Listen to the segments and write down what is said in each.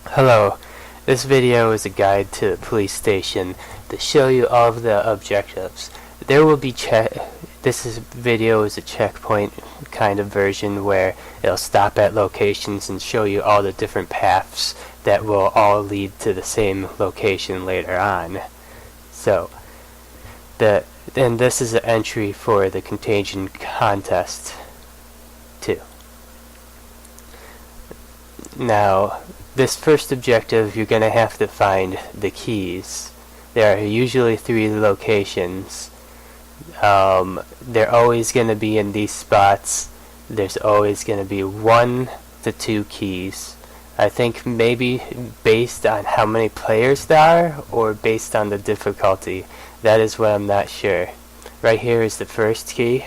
Hello, this video is a guide to the police station to show you all of the objectives. There will be video is a checkpoint kind of version where it'll stop at locations and show you all the different paths that will all lead to the same location later on. So, and this is an entry for the contagion contest too. Now, this first objective, you're going to have to find the keys. There are usually 3 locations. They're always going to be in these spots. There's always going to be 1 to 2 keys. I think maybe based on how many players there are, or based on the difficulty. That is what I'm not sure. Right here is the first key.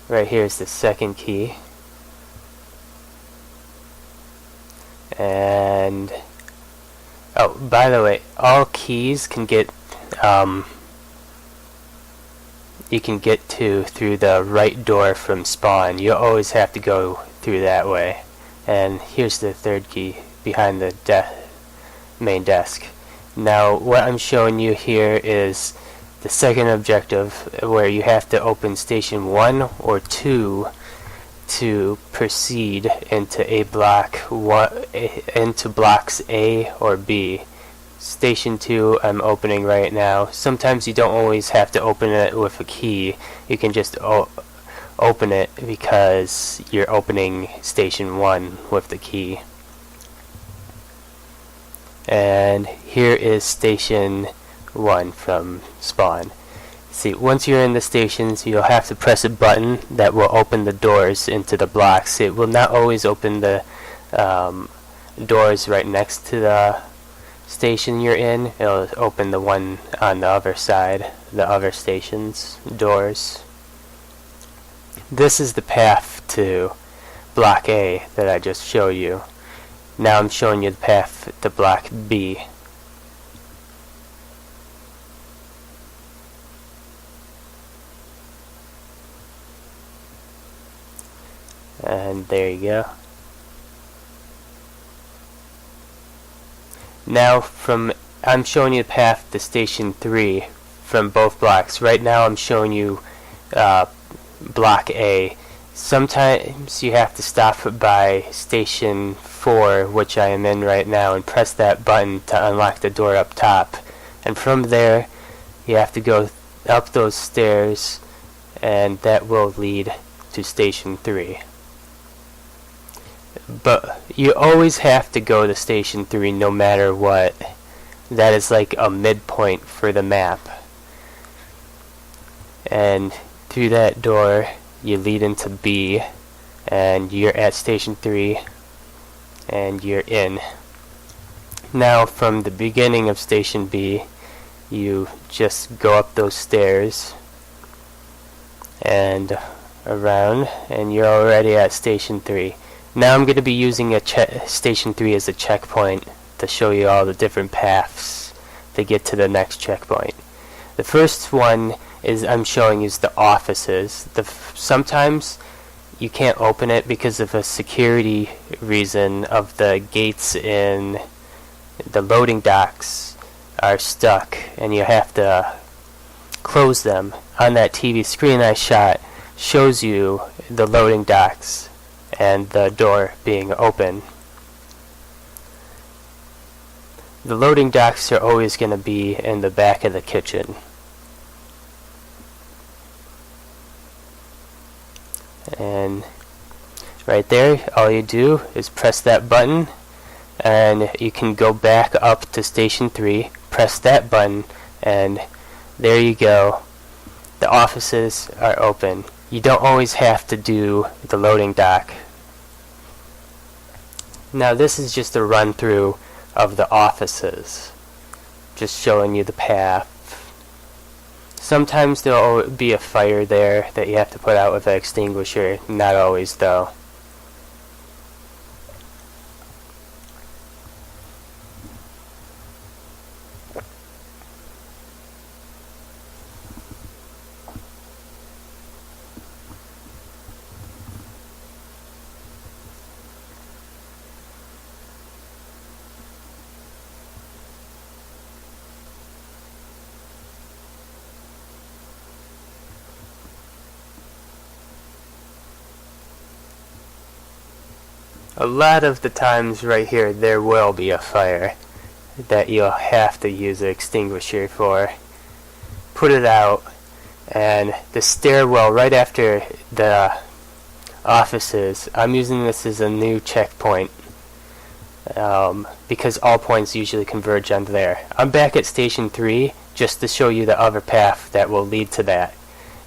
Right here is the second key. And oh, by the way, all keys can get you can get to through the right door from spawn. You always have to go through that way. And here's the third key behind the main desk. Now what I'm showing you here is the second objective, where you have to open station 1 or 2 to proceed into into blocks A or B. Station 2 I'm opening right now. Sometimes you don't always have to open it with a key. You can just open it because you're opening station 1 with the key. And here is station 1 from spawn. See, once you're in the stations, you'll have to press a button that will open the doors into the blocks. It will not always open the doors right next to the station you're in. It'll open the one on the other side, the other station's doors. This is the path to block A that I just showed you. Now I'm showing you the path to block B. And there you go. Now I'm showing you the path to station 3 from both blocks. Right now I'm showing you block A. Sometimes you have to stop by station 4, which I am in right now, and press that button to unlock the door up top. And from there you have to go up those stairs, and that will lead to station 3. But you always have to go to station 3 no matter what. That is like a midpoint for the map. And through that door you lead into B, and you're at station 3 and you're in. Now from the beginning of station B, you just go up those stairs and around, and you're already at station 3. Now I'm going to be using station 3 as a checkpoint to show you all the different paths to get to the next checkpoint. The first one is I'm showing is the offices. Sometimes you can't open it because of a security reason of the gates in the loading docks are stuck, and you have to close them. On that TV screen I shot shows you the loading docks and the door being open. The loading docks are always going to be in the back of the kitchen. And right there, all you do is press that button, and you can go back up to station 3, press that button, and there you go. The offices are open. You don't always have to do the loading dock. Now this is just a run through of the offices, just showing you the path. Sometimes there will be a fire there that you have to put out with an extinguisher, not always though. a lot of the times right here there will be a fire that you'll have to use an extinguisher for. Put it out, and the stairwell right after the offices, I'm using this as a new checkpoint because all points usually converge on there. I'm back at Station 3 just to show you the other path that will lead to that.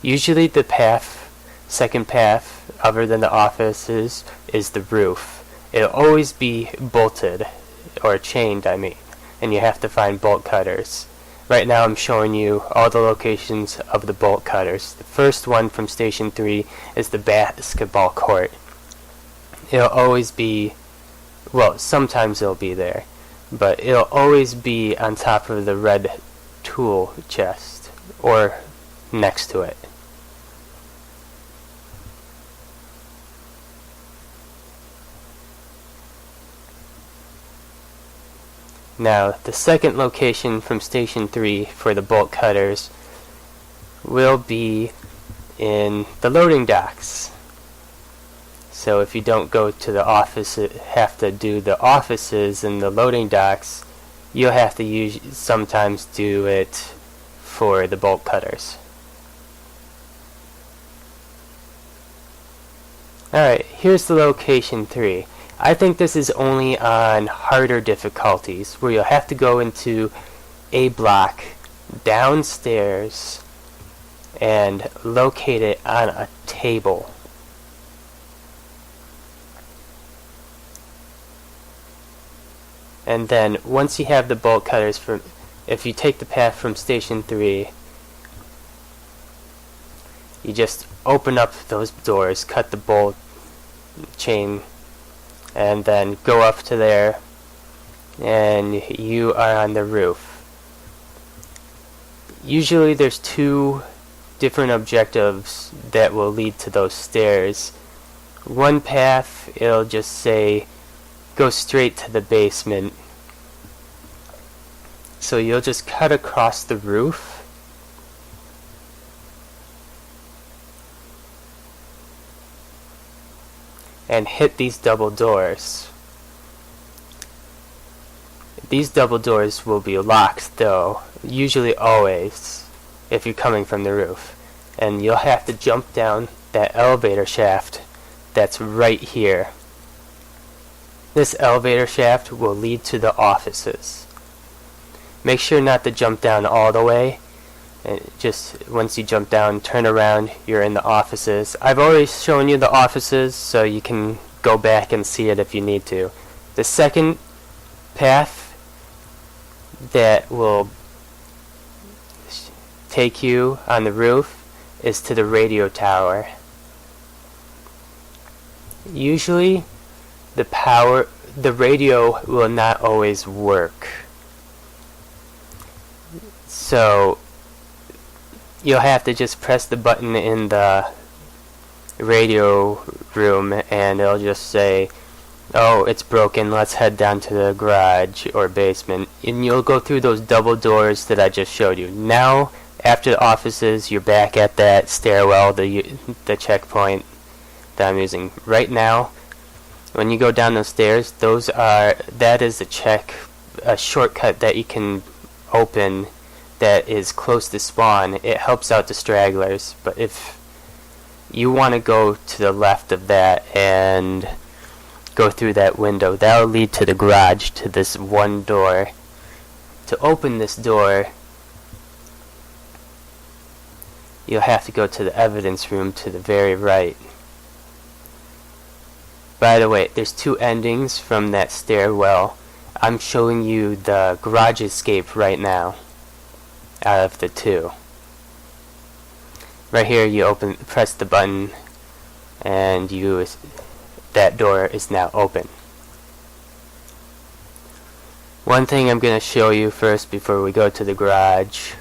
Usually the second path, other than the offices, is the roof. It'll always be bolted, or chained I mean, and you have to find bolt cutters. Right now I'm showing you all the locations of the bolt cutters. The first one from Station 3 is the basketball court. It'll always be, well, sometimes it'll be there, but it'll always be on top of the red tool chest, or next to it. Now, the second location from Station 3 for the bolt cutters will be in the loading docks. So if you don't go to the office, have to do the offices in the loading docks, you'll have to sometimes do it for the bolt cutters. Alright, here's the location 3. I think this is only on harder difficulties, where you'll have to go into a block downstairs and locate it on a table. And then once you have the bolt cutters, if you take the path from Station 3, you just open up those doors, cut the bolt chain, and then go up to there, and you are on the roof. Usually there's 2 different objectives that will lead to those stairs. One path, it'll just say go straight to the basement, so you'll just cut across the roof and hit these double doors. These double doors will be locked though, usually always, if you're coming from the roof. And you'll have to jump down that elevator shaft that's right here. This elevator shaft will lead to the offices. Make sure not to jump down all the way. And just once you jump down, turn around, you're in the offices. I've already shown you the offices, so you can go back and see it if you need to. The second path that will take you on the roof is to the radio tower. Usually the radio will not always work. So you'll have to just press the button in the radio room and it'll just say, oh, it's broken, let's head down to the garage or basement. And you'll go through those double doors that I just showed you. Now, after the offices, you're back at that stairwell, the checkpoint that I'm using. Right now, when you go down those stairs, that is a shortcut that you can open that is close to spawn. It helps out the stragglers, but if you want to go to the left of that and go through that window, that will lead to the garage, to this one door. To open this door, you'll have to go to the evidence room to the very right. By the way, there's 2 endings from that stairwell. I'm showing you the garage escape right now out of the 2. Right here you press the button and that door is now open. One thing I'm going to show you first before we go to the garage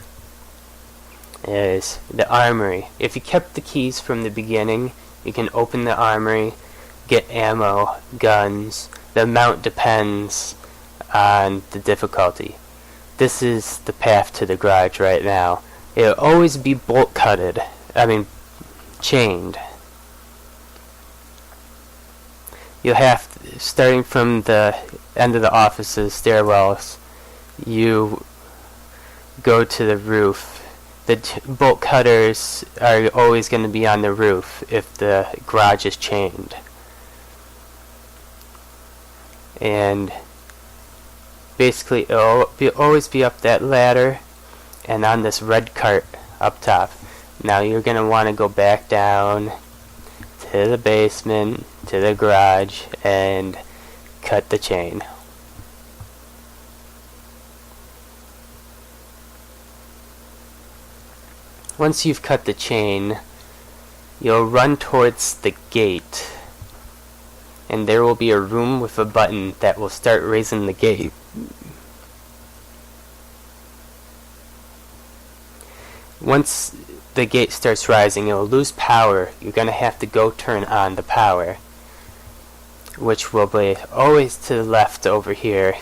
is the armory. If you kept the keys from the beginning, you can open the armory, get ammo, guns. The amount depends on the difficulty. This is the path to the garage right now. It'll always be chained. you'll have to, starting from the end of the office's stairwells, you go to the roof. The bolt cutters are always going to be on the roof if the garage is chained. And basically it'll always be up that ladder and on this red cart up top. Now you're going to want to go back down to the basement, to the garage, and cut the chain. Once you've cut the chain, you'll run towards the gate, and there will be a room with a button that will start raising the gate. Once the gate starts rising, it'll lose power. You're going to have to go turn on the power, which will be always to the left over here,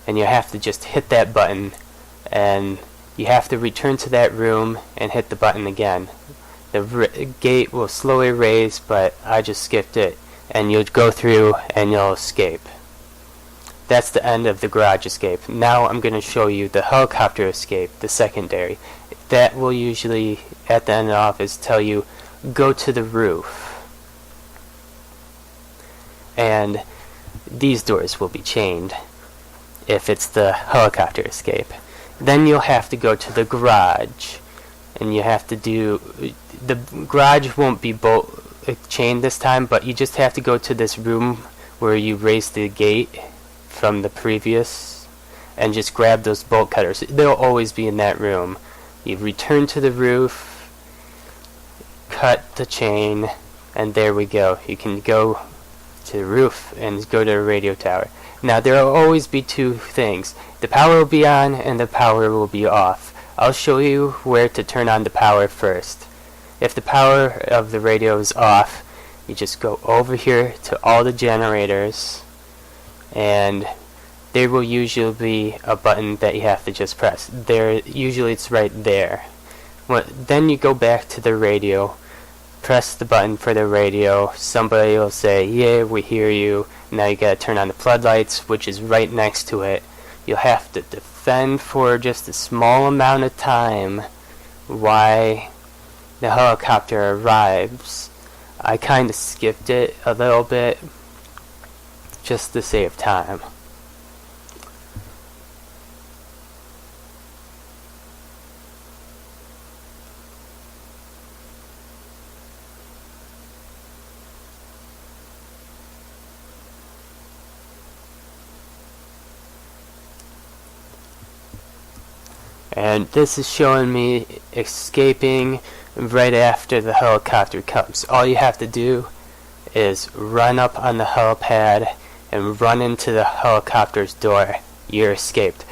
and you have to just hit that button, and you have to return to that room and hit the button again. The gate will slowly raise, but I just skipped it, and you'll go through and you'll escape. That's the end of the garage escape. Now I'm going to show you the helicopter escape, the secondary. That will usually, at the end of the office, tell you, go to the roof. And these doors will be chained if it's the helicopter escape. Then you'll have to go to the garage, and you have to do, the garage won't be chained this time, but you just have to go to this room where you raised the gate from the previous, and just grab those bolt cutters. They'll always be in that room. You return to the roof, cut the chain, and there we go. You can go to the roof and go to the radio tower. Now there will always be two things. The power will be on and the power will be off. I'll show you where to turn on the power first. If the power of the radio is off, you just go over here to all the generators, and there will usually be a button that you have to just press. Usually it's right there. Then you go back to the radio, press the button for the radio. Somebody will say, yeah, we hear you. Now you gotta turn on the floodlights, which is right next to it. You'll have to defend for just a small amount of time while the helicopter arrives. I kinda skipped it a little bit just to save time. And this is showing me escaping right after the helicopter comes. All you have to do is run up on the helipad and run into the helicopter's door. You're escaped.